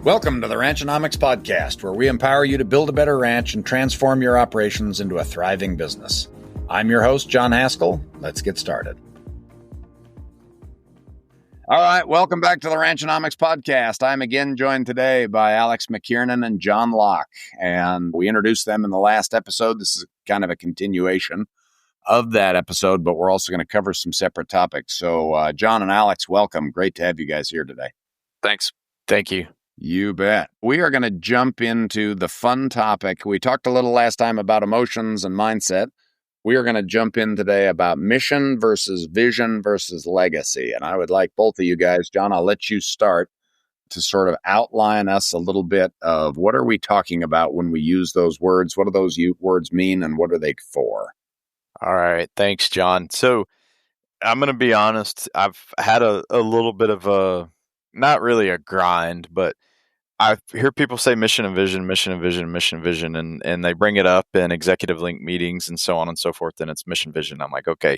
Welcome to the Ranchonomics Podcast, where we empower you to build a better ranch and transform your operations into a thriving business. I'm your host, John Haskell. Let's get started. All right, welcome back to the Ranchonomics Podcast. I'm again joined today by Alex McKiernan and John Locke, and we introduced them in the last episode. This is kind of a continuation of that episode, but we're also going to cover some separate topics. So, John and Alex, welcome. Great to have you guys here today. Thanks. Thank you. You bet. We are going to jump into the fun topic. We talked a little last time about emotions and mindset. We are going to jump in today about mission versus vision versus legacy. And I would like both of you guys, John, I'll let you start to sort of outline us a little bit of what are we talking about when we use those words? What do those words mean and what are they for? All right. Thanks, John. So I'm going to be honest. I've had a little bit of a, not really a grind, but I hear people say mission and vision, mission and vision, mission and vision, and they bring it up in executive link meetings and so on and so forth, and it's mission vision. I'm like, okay,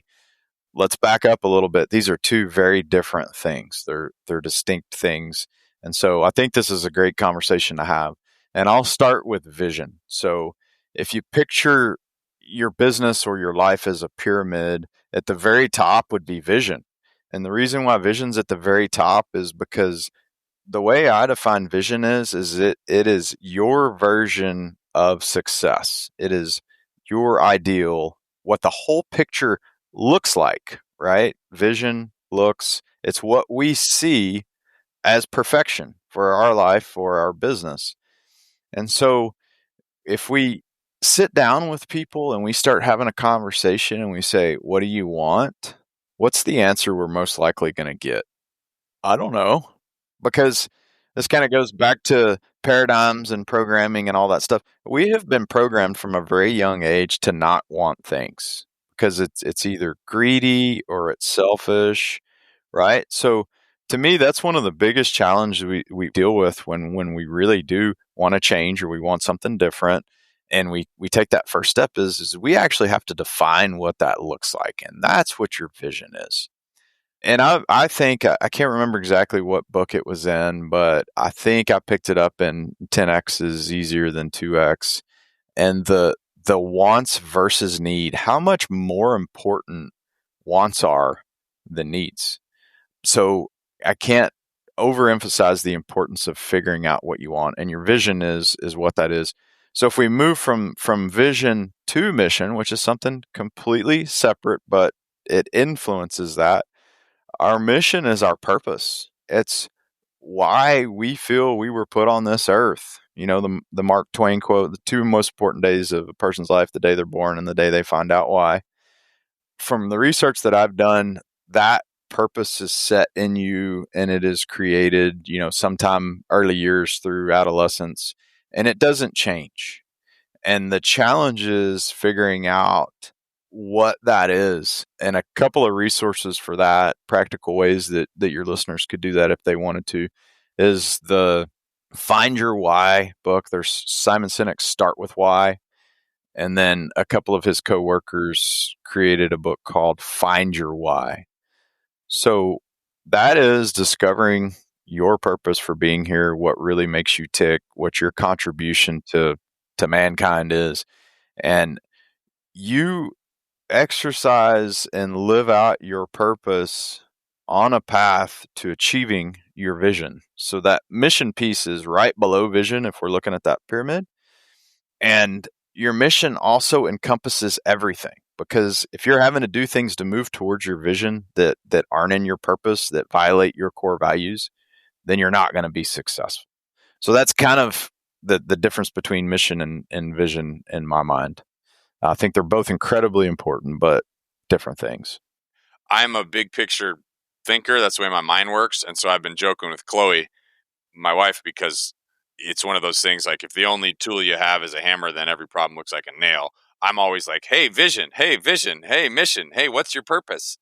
let's back up a little bit. These are two very different things. They're distinct things. And so I think this is a great conversation to have. And I'll start with vision. So if you picture your business or your life as a pyramid, at the very top would be vision. And the reason why vision's at the very top is because the way I define vision is it is your version of success. It is your ideal, what the whole picture looks like, right? Vision looks, it's what we see as perfection for our life or our business. And so if we sit down with people and we start having a conversation and we say, what do you want? What's the answer we're most likely going to get? I don't know. Because this kind of goes back to paradigms and programming and all that stuff. We have been programmed from a very young age to not want things because it's either greedy or it's selfish, right? So to me, that's one of the biggest challenges we deal with when we really do want to change or we want something different. And we take that first step is we actually have to define what that looks like. And that's what your vision is. And I think, I can't remember exactly what book it was in, but I think I picked it up in 10X is easier than 2X. And the wants versus need, how much more important wants are than needs. So I can't overemphasize the importance of figuring out what you want. And your vision is what that is. So if we move from vision to mission, which is something completely separate, but it influences that. Our mission is our purpose. It's why we feel we were put on this earth. You know, the Mark Twain quote, the two most important days of a person's life, the day they're born and the day they find out why. From the research that I've done, that purpose is set in you and it is created, sometime early years through adolescence, and it doesn't change. And the challenge is figuring out what that is, and a couple of resources for that, practical ways that your listeners could do that if they wanted to, is the Find Your Why book. There's Simon Sinek's Start With Why, and then a couple of his coworkers created a book called Find Your Why. So that is discovering your purpose for being here, what really makes you tick, what your contribution to mankind is, and you exercise and live out your purpose on a path to achieving your vision. So that mission piece is right below vision if we're looking at that pyramid. And your mission also encompasses everything, because if you're having to do things to move towards your vision that aren't in your purpose, that violate your core values, then you're not going to be successful. So that's kind of the difference between mission and vision in my mind. I think they're both incredibly important, but different things. I'm a big picture thinker. That's the way my mind works. And so I've been joking with Chloe, my wife, because it's one of those things like if the only tool you have is a hammer, then every problem looks like a nail. I'm always like, hey, vision, hey, mission, hey, what's your purpose?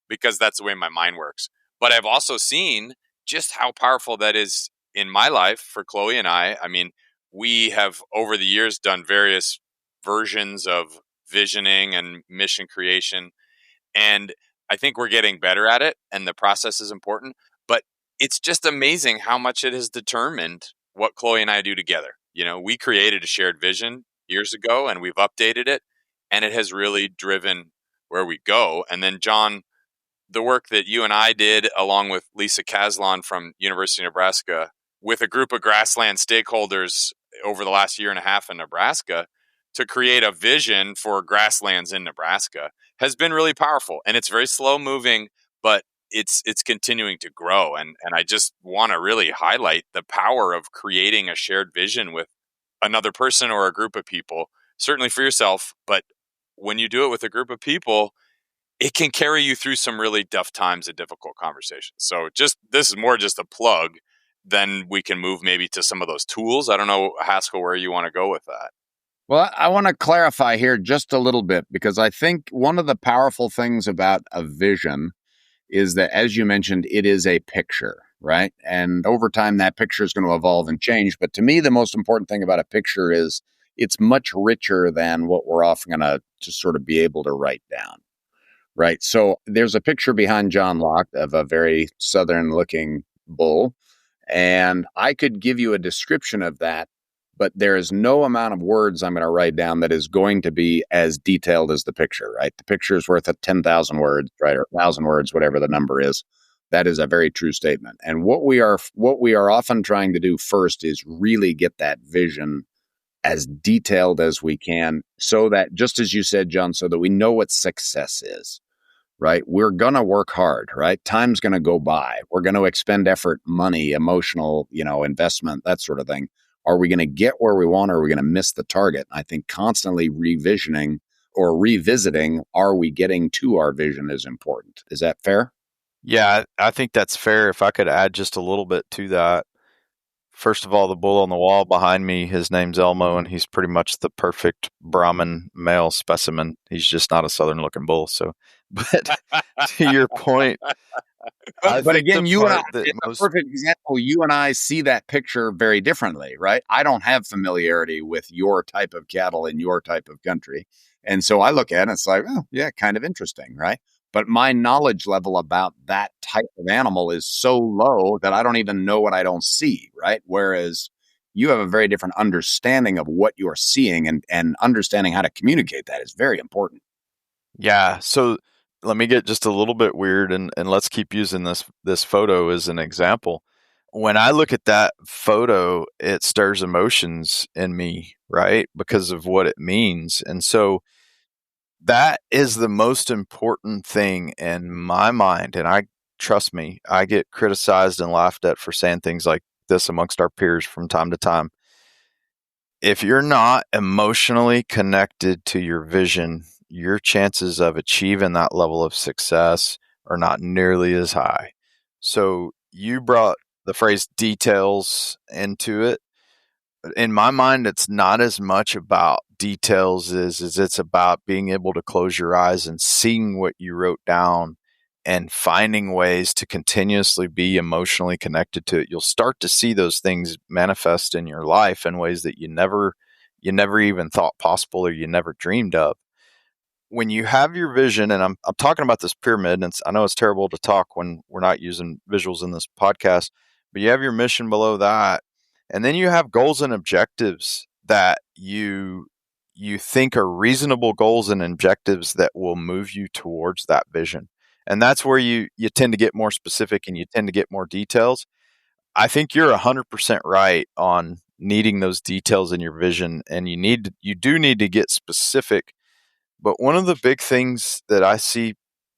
Because that's the way my mind works. But I've also seen just how powerful that is in my life for Chloe and I. I mean, we have over the years done various versions of visioning and mission creation. And I think we're getting better at it, and the process is important. But it's just amazing how much it has determined what Chloe and I do together. We created a shared vision years ago, and we've updated it, and it has really driven where we go. And then, John, the work that you and I did, along with Lisa Caslon from University of Nebraska, with a group of grassland stakeholders over the last year and a half in Nebraska to create a vision for grasslands in Nebraska, has been really powerful. And it's very slow moving, but it's continuing to grow. And I just want to really highlight the power of creating a shared vision with another person or a group of people, certainly for yourself. But when you do it with a group of people, it can carry you through some really tough times and difficult conversations. So this is more just a plug. Then we can move maybe to some of those tools. I don't know, Haskell, where you want to go with that. Well, I want to clarify here just a little bit, because I think one of the powerful things about a vision is that, as you mentioned, it is a picture, right? And over time, that picture is going to evolve and change. But to me, the most important thing about a picture is it's much richer than what we're often going to just sort of be able to write down, right? So there's a picture behind John Locke of a very southern-looking bull, and I could give you a description of that, but there is no amount of words I'm going to write down that is going to be as detailed as the picture, right? The picture is worth 10,000 words, right? Or 1,000 words, whatever the number is. That is a very true statement. And what we are often trying to do first is really get that vision as detailed as we can, so that, just as you said, John, so that we know what success is, right? We're going to work hard, right? Time's going to go by. We're going to expend effort, money, emotional, investment, that sort of thing. Are we going to get where we want, or are we going to miss the target? I think constantly revisioning or revisiting, are we getting to our vision, is important. Is that fair? Yeah, I think that's fair. If I could add just a little bit to that. First of all, the bull on the wall behind me, his name's Elmo, and he's pretty much the perfect Brahmin male specimen. He's just not a southern-looking bull. So, but to your point, but again, you and I, a perfect example, you and I see that picture very differently, right? I don't have familiarity with your type of cattle in your type of country. And so I look at it and it's like, oh, yeah, kind of interesting, right? But my knowledge level about that type of animal is so low that I don't even know what I don't see, right? Whereas you have a very different understanding of what you're seeing, and understanding how to communicate that is very important. Yeah. So let me get just a little bit weird, and let's keep using this photo as an example. When I look at that photo, it stirs emotions in me, right? Because of what it means. And so that is the most important thing in my mind. And trust me, I get criticized and laughed at for saying things like this amongst our peers from time to time. If you're not emotionally connected to your vision, your chances of achieving that level of success are not nearly as high. So you brought the phrase details into it. In my mind, it's not as much about details as it's about being able to close your eyes and seeing what you wrote down and finding ways to continuously be emotionally connected to it. You'll start to see those things manifest in your life in ways that you never even thought possible, or you never dreamed of. When you have your vision, and I'm talking about this pyramid, and I know it's terrible to talk when we're not using visuals in this podcast, but you have your mission below that. And then you have goals and objectives that you think are reasonable goals and objectives that will move you towards that vision. And that's where you tend to get more specific, and you tend to get more details. I think you're 100% right on needing those details in your vision, and you do need to get specific. But one of the big things that I see,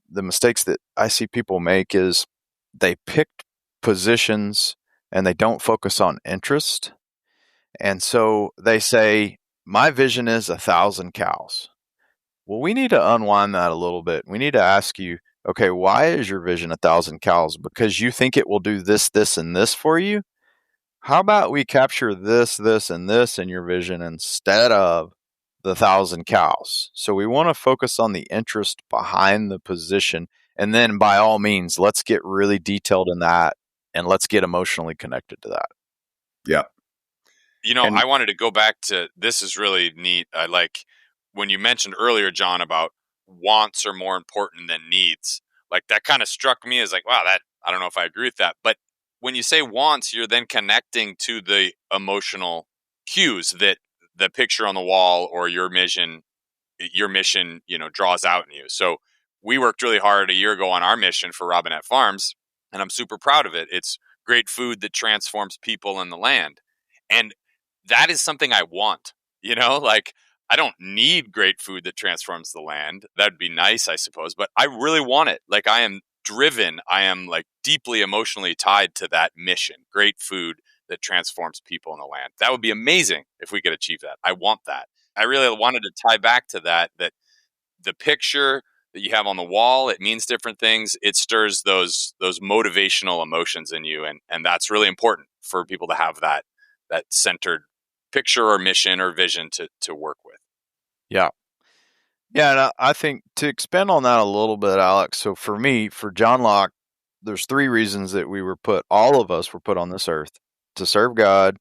the mistakes that I see people make, is they pick positions and they don't focus on interest. And so they say, my vision is 1,000 cows. Well, we need to unwind that a little bit. We need to ask you, okay, why is your vision 1,000 cows? Because you think it will do this, this, and this for you? How about we capture this, this, and this in your vision instead of the 1,000 cows? So we want to focus on the interest behind the position. And then by all means, let's get really detailed in that, and let's get emotionally connected to that. Yeah. I wanted to go back to, this is really neat. I like when you mentioned earlier, John, about wants are more important than needs. Like, that kind of struck me as like, wow, I don't know if I agree with that. But when you say wants, you're then connecting to the emotional cues that the picture on the wall or your mission, draws out in you. So we worked really hard a year ago on our mission for Robinette Farms, and I'm super proud of it. It's great food that transforms people and the land. And that is something I want, like I don't need great food that transforms the land. That'd be nice, I suppose, but I really want it. Like I am driven. I am like deeply emotionally tied to that mission. Great food that transforms people in the land. That would be amazing if we could achieve that. I want that. I really wanted to tie back to that the picture that you have on the wall, it means different things. It stirs those motivational emotions in you. And that's really important for people to have that centered picture or mission or vision to work with. Yeah. Yeah, and I think to expand on that a little bit, Alex, so for me, for John Locke, there's 3 reasons that all of us were put on this earth: to serve God,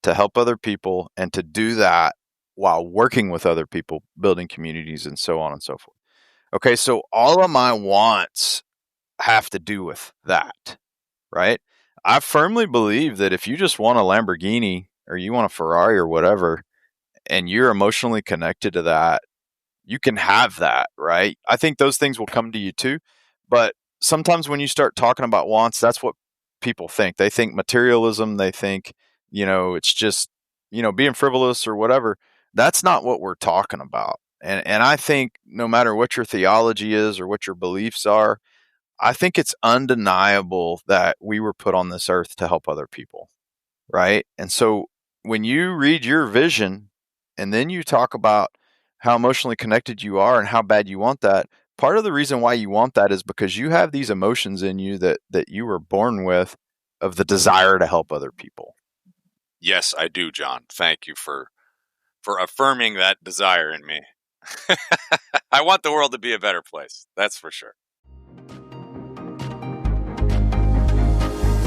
to help other people, and to do that while working with other people, building communities, and so on and so forth. Okay, so all of my wants have to do with that, right? I firmly believe that if you just want a Lamborghini or you want a Ferrari or whatever, and you're emotionally connected to that, you can have that, right? I think those things will come to you too. But sometimes when you start talking about wants, that's what people think. They think materialism. They think, it's just, being frivolous or whatever. That's not what we're talking about. And I think no matter what your theology is or what your beliefs are, I think it's undeniable that we were put on this earth to help other people, right? And so when you read your vision and then you talk about how emotionally connected you are and how bad you want that, part of the reason why you want that is because you have these emotions in you that you were born with, of the desire to help other people. Yes, I do, John. Thank you for affirming that desire in me. I want the world to be a better place. That's for sure.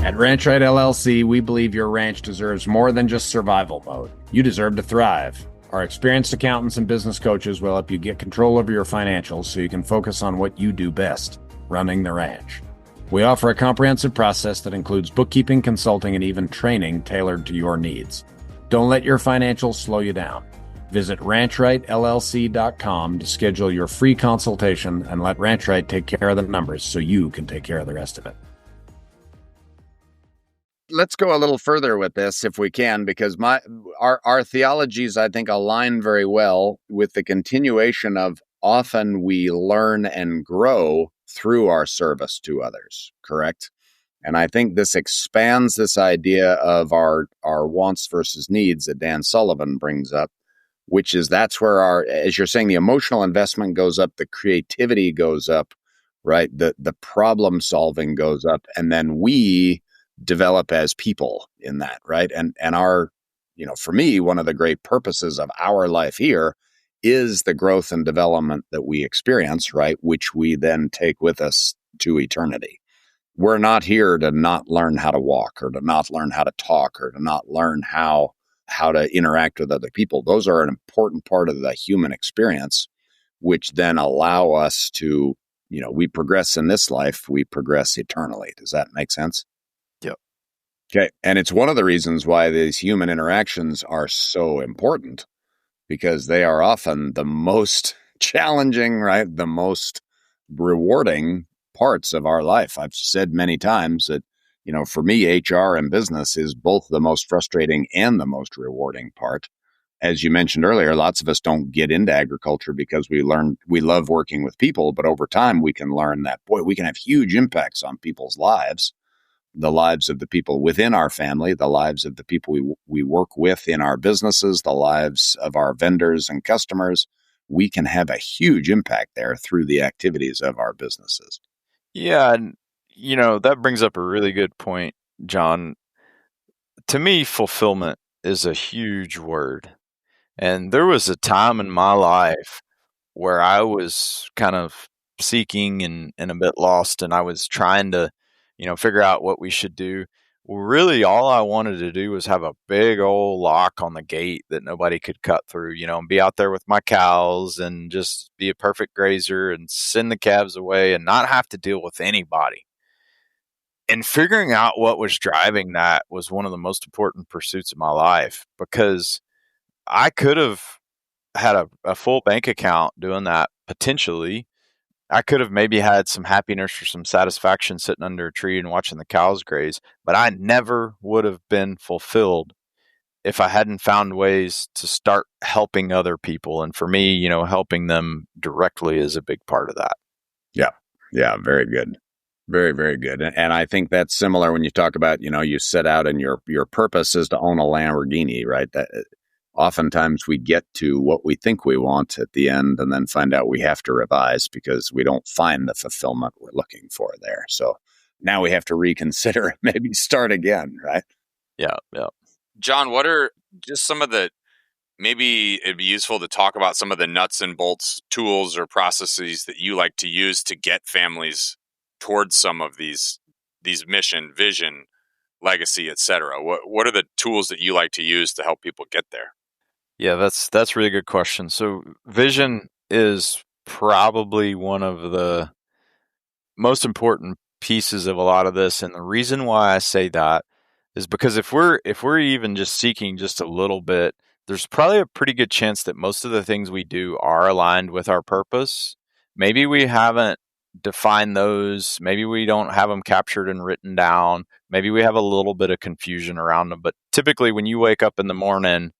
At Ranchite LLC, we believe your ranch deserves more than just survival mode. You deserve to thrive. Our experienced accountants and business coaches will help you get control over your financials so you can focus on what you do best, running the ranch. We offer a comprehensive process that includes bookkeeping, consulting, and even training tailored to your needs. Don't let your financials slow you down. Visit ranchritellc.com to schedule your free consultation and let Ranchite take care of the numbers so you can take care of the rest of it. Let's go a little further with this if we can, because our theologies, I think, align very well with the continuation of often we learn and grow through our service to others, correct? And I think this expands this idea of our wants versus needs that Dan Sullivan brings up, which is that's where as you're saying, the emotional investment goes up, the creativity goes up, right? The problem solving goes up, and then we develop as people in that, right? And our, for me, one of the great purposes of our life here is the growth and development that we experience, right? Which we then take with us to eternity. We're not here to not learn how to walk or to not learn how to talk or to not learn how to interact with other people. Those are an important part of the human experience, which then allow us to, we progress in this life, we progress eternally. Does that make sense? Yep. Okay. And it's one of the reasons why these human interactions are so important, because they are often the most challenging, right? The most rewarding parts of our life. I've said many times that, for me, HR and business is both the most frustrating and the most rewarding part. As you mentioned earlier, lots of us don't get into agriculture because we love working with people, but over time we can learn that, boy, we can have huge impacts on people's lives, the lives of the people within our family, the lives of the people we work with in our businesses, the lives of our vendors and customers. We can have a huge impact there through the activities of our businesses. Yeah, and that brings up a really good point, John. To me, fulfillment is a huge word. And there was a time in my life where I was kind of seeking and a bit lost, and I was trying to, figure out what we should do. Well, really, all I wanted to do was have a big old lock on the gate that nobody could cut through, and be out there with my cows and just be a perfect grazer and send the calves away and not have to deal with anybody. And figuring out what was driving that was one of the most important pursuits of my life, because I could have had a full bank account doing that potentially. I could have maybe had some happiness or some satisfaction sitting under a tree and watching the cows graze, but I never would have been fulfilled if I hadn't found ways to start helping other people. And for me, helping them directly is a big part of that. Yeah. Yeah. Very good. Very, very good. And I think that's similar when you talk about, you set out and your purpose is to own a Lamborghini, right? That oftentimes we get to what we think we want at the end and then find out we have to revise because we don't find the fulfillment we're looking for there. So now we have to reconsider and maybe start again, right? Yeah. Yeah. John, what are just some of the, maybe it'd be useful to talk about some of the nuts and bolts tools or processes that you like to use to get families towards some of these mission, vision, legacy, etc. What are the tools that you like to use to help people get there? Yeah, that's a really good question. So vision is probably one of the most important pieces of a lot of this. And the reason why I say that is because if we're even just seeking just a little bit, there's probably a pretty good chance that most of the things we do are aligned with our purpose. Maybe we haven't defined those. Maybe we don't have them captured and written down. Maybe we have a little bit of confusion around them. But typically when you wake up in the morning,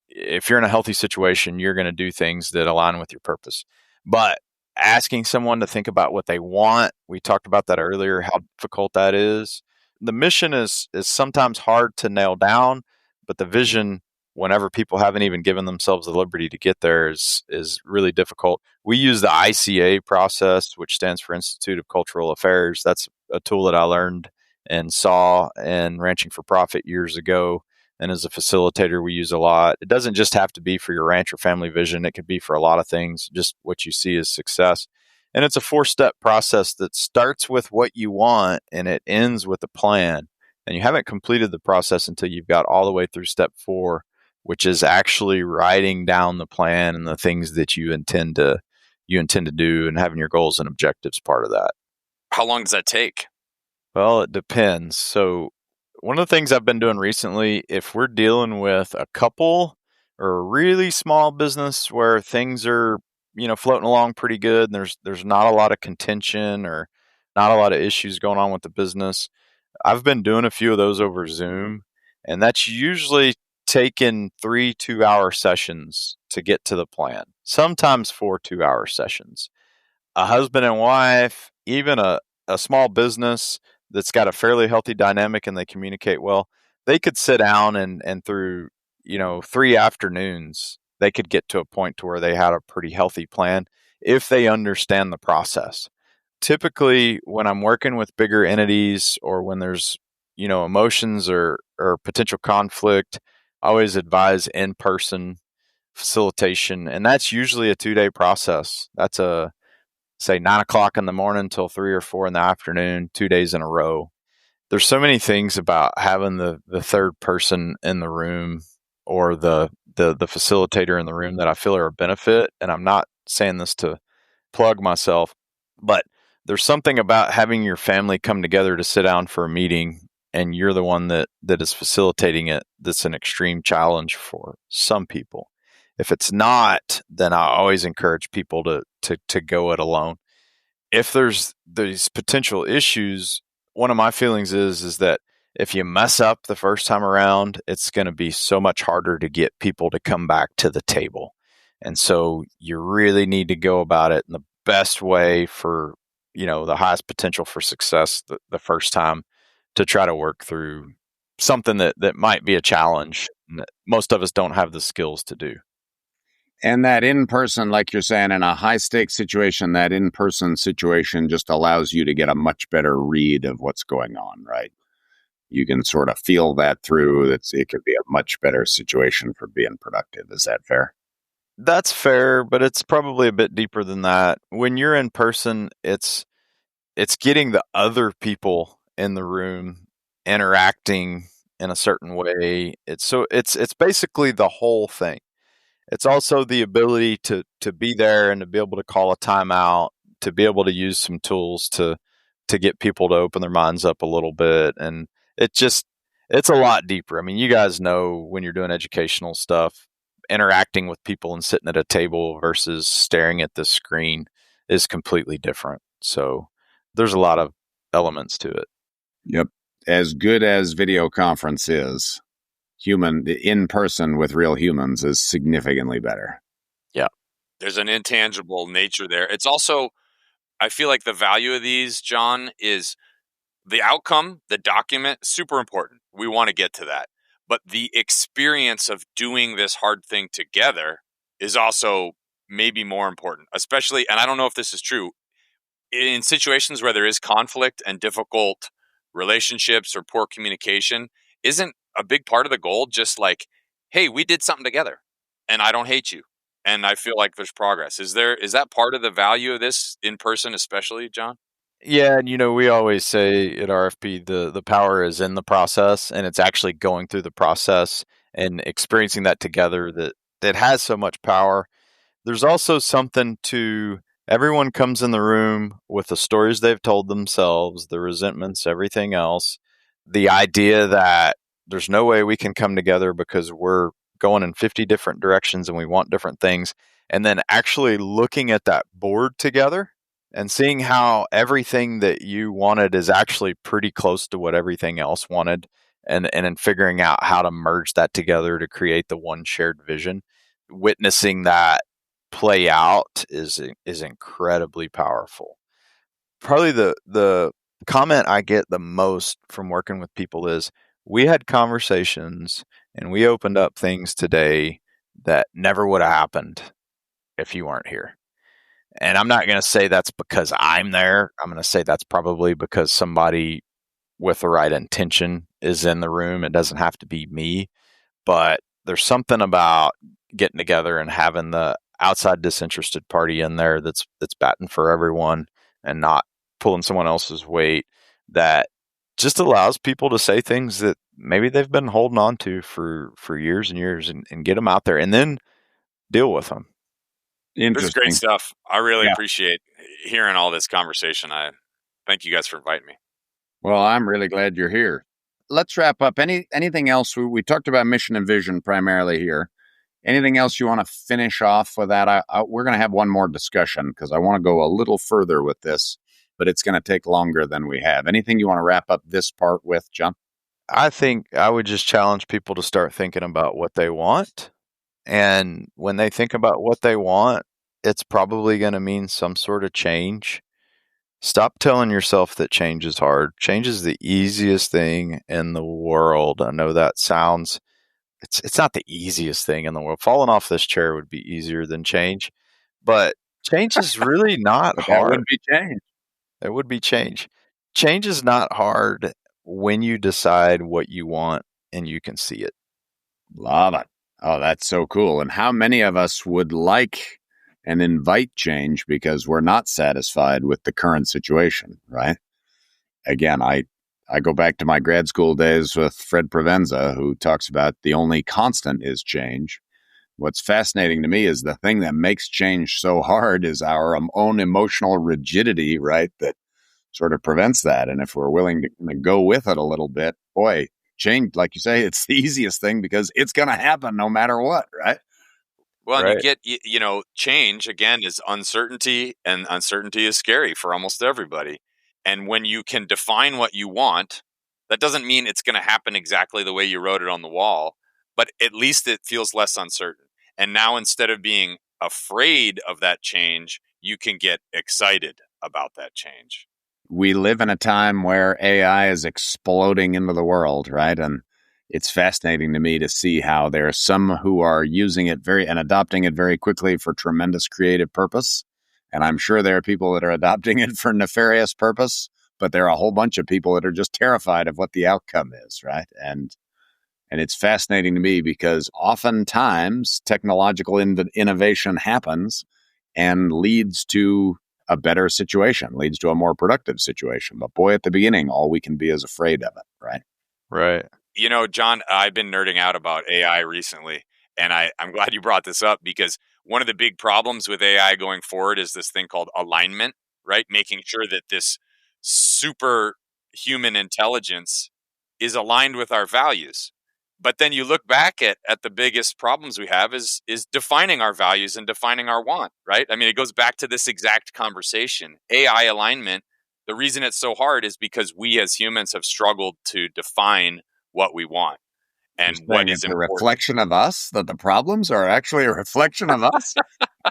if you're in a healthy situation, you're going to do things that align with your purpose. But asking someone to think about what they want, we talked about that earlier, how difficult that is. The mission is sometimes hard to nail down, but the vision, whenever people haven't even given themselves the liberty to get there, is really difficult. We use the ICA process, which stands for Institute of Cultural Affairs. That's a tool that I learned and saw in Ranching for Profit years ago. And as a facilitator, we use a lot. It doesn't just have to be for your ranch or family vision. It could be for a lot of things, just what you see as success. And it's a 4-step process that starts with what you want and it ends with a plan. And you haven't completed the process until you've got all the way through step 4, which is actually writing down the plan and the things that you intend to do and having your goals and objectives part of that. How long does that take? Well, it depends. So one of the things I've been doing recently, if we're dealing with a couple or a really small business where things are, floating along pretty good, and there's not a lot of contention or not a lot of issues going on with the business, I've been doing a few of those over Zoom, and that's usually taken 3 2-hour sessions to get to the plan, sometimes 4 2-hour sessions. A husband and wife, even a small business that's got a fairly healthy dynamic and they communicate well, they could sit down and through, 3 afternoons, they could get to a point to where they had a pretty healthy plan if they understand the process. Typically, when I'm working with bigger entities or when there's, emotions or potential conflict, I always advise in-person facilitation. And that's usually a 2-day process. That's say 9 o'clock in the morning till 3 or 4 in the afternoon, 2 days in a row. There's so many things about having the third person in the room or the facilitator in the room that I feel are a benefit. And I'm not saying this to plug myself, but there's something about having your family come together to sit down for a meeting and you're the one that is facilitating it. That's an extreme challenge for some people. If it's not, then I always encourage people to go it alone. If there's these potential issues, one of my feelings is that if you mess up the first time around, it's going to be so much harder to get people to come back to the table. And so you really need to go about it in the best way for, the highest potential for success the first time, to try to work through something that might be a challenge that most of us don't have the skills to do. And that in-person, like you're saying, in a high-stakes situation, that in-person situation just allows you to get a much better read of what's going on, right? You can sort of feel that through. It could be a much better situation for being productive. Is that fair? That's fair, but it's probably a bit deeper than that. When you're in person, it's getting the other people in the room interacting in a certain way. It's basically the whole thing. It's also the ability to be there and to be able to call a timeout, to be able to use some tools to to get people to open their minds up a little bit. And it's a lot deeper. I mean, you guys know when you're doing educational stuff, interacting with people and sitting at a table versus staring at the screen is completely different. So there's a lot of elements to it. Yep. As good as video conference is, in person with real humans is significantly better. Yeah. There's an intangible nature there. It's also, I feel like the value of these, John, is the outcome, the document, super important. We want to get to that. But the experience of doing this hard thing together is also maybe more important, especially, and I don't know if this is true, in situations where there is conflict and difficult relationships or poor communication. Isn't a big part of the goal just like, hey, we did something together and I don't hate you and I feel like there's progress? Is that part of the value of this in person, especially, John? Yeah, and we always say at RFP the power is in the process, and it's actually going through the process and experiencing that together that has so much power. There's also something to everyone comes in the room with the stories they've told themselves, the resentments, everything else. The idea that there's no way we can come together because we're going in 50 different directions and we want different things. And then actually looking at that board together and seeing how everything that you wanted is actually pretty close to what everything else wanted. And then figuring out how to merge that together to create the one shared vision. Witnessing that play out is incredibly powerful. Probably the comment I get the most from working with people is we had conversations and we opened up things today that never would have happened if you weren't here. And I'm not going to say that's because I'm there. I'm going to say that's probably because somebody with the right intention is in the room. It doesn't have to be me, but there's something about getting together and having the outside disinterested party in there that's batting for everyone and not pulling someone else's weight that just allows people to say things that maybe they've been holding on to for years and years and get them out there and then deal with them. This is great stuff. I really appreciate hearing all this conversation. I thank you guys for inviting me. Well, I'm really glad you're here. Let's wrap up. Anything else? We talked about mission and vision primarily here. Anything else you want to finish off with that? We're going to have one more discussion because I want to go a little further with this, but it's going to take longer than we have. Anything you want to wrap up this part with, John? I think I would just challenge people to start thinking about what they want. And when they think about what they want, it's probably going to mean some sort of change. Stop telling yourself that change is hard. Change is the easiest thing in the world. I know that sounds, it's not the easiest thing in the world. Falling off this chair would be easier than change, but change is really not hard. That would be change. It would be change. Change is not hard when you decide what you want and you can see it. Love it. Oh, that's so cool. And how many of us would like and invite change because we're not satisfied with the current situation, right? Again, I go back to my grad school days with Fred Provenza, who talks about the only constant is change. What's fascinating to me is the thing that makes change so hard is our own emotional rigidity, right? That sort of prevents that. And if we're willing to go with it a little bit, boy, change, like you say, it's the easiest thing because it's going to happen no matter what, right? Well, right. And you get, change, again, is uncertainty, and uncertainty is scary for almost everybody. And when you can define what you want, that doesn't mean it's going to happen exactly the way you wrote it on the wall, but at least it feels less uncertain. And now instead of being afraid of that change, you can get excited about that change. We live in a time where AI is exploding into the world, right? And it's fascinating to me to see how there are some who are using it and adopting it very quickly for tremendous creative purpose. And I'm sure there are people that are adopting it for nefarious purpose, but there are a whole bunch of people that are just terrified of what the outcome is, right? And it's fascinating to me because oftentimes technological innovation happens and leads to a better situation, leads to a more productive situation. But boy, at the beginning, all we can be is afraid of it, right? Right. John, I've been nerding out about AI recently, and I'm glad you brought this up because one of the big problems with AI going forward is this thing called alignment, right? Making sure that this superhuman intelligence is aligned with our values. But then you look back at the biggest problems we have is defining our values and defining our want, right? I mean, it goes back to this exact conversation. AI alignment, the reason it's so hard is because we as humans have struggled to define what we want and what is a important. Reflection of us, that the problems are actually a reflection of us.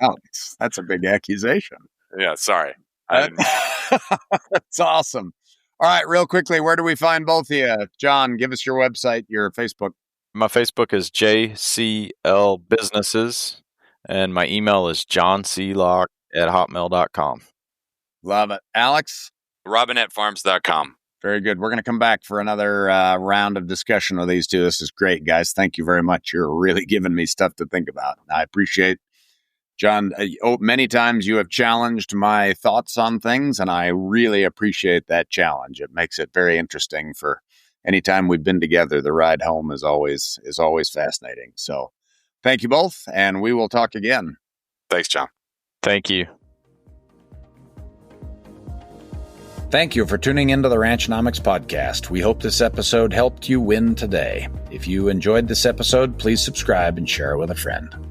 Alex, that's a big accusation. Yeah, sorry. That's awesome. All right, real quickly, where do we find both of you? John, give us your website, your Facebook. My Facebook is JCL Businesses, and my email is johnclocke@hotmail.com. Love it. Alex? RobinetteFarms.com. Very good. We're going to come back for another round of discussion with these two. This is great, guys. Thank you very much. You're really giving me stuff to think about. I appreciate, John, many times you have challenged my thoughts on things, and I really appreciate that challenge. It makes it very interesting for any time we've been together. The ride home is always fascinating. So thank you both, and we will talk again. Thanks, John. Thank you. Thank you for tuning into the Ranchnomics podcast. We hope this episode helped you win today. If you enjoyed this episode, please subscribe and share it with a friend.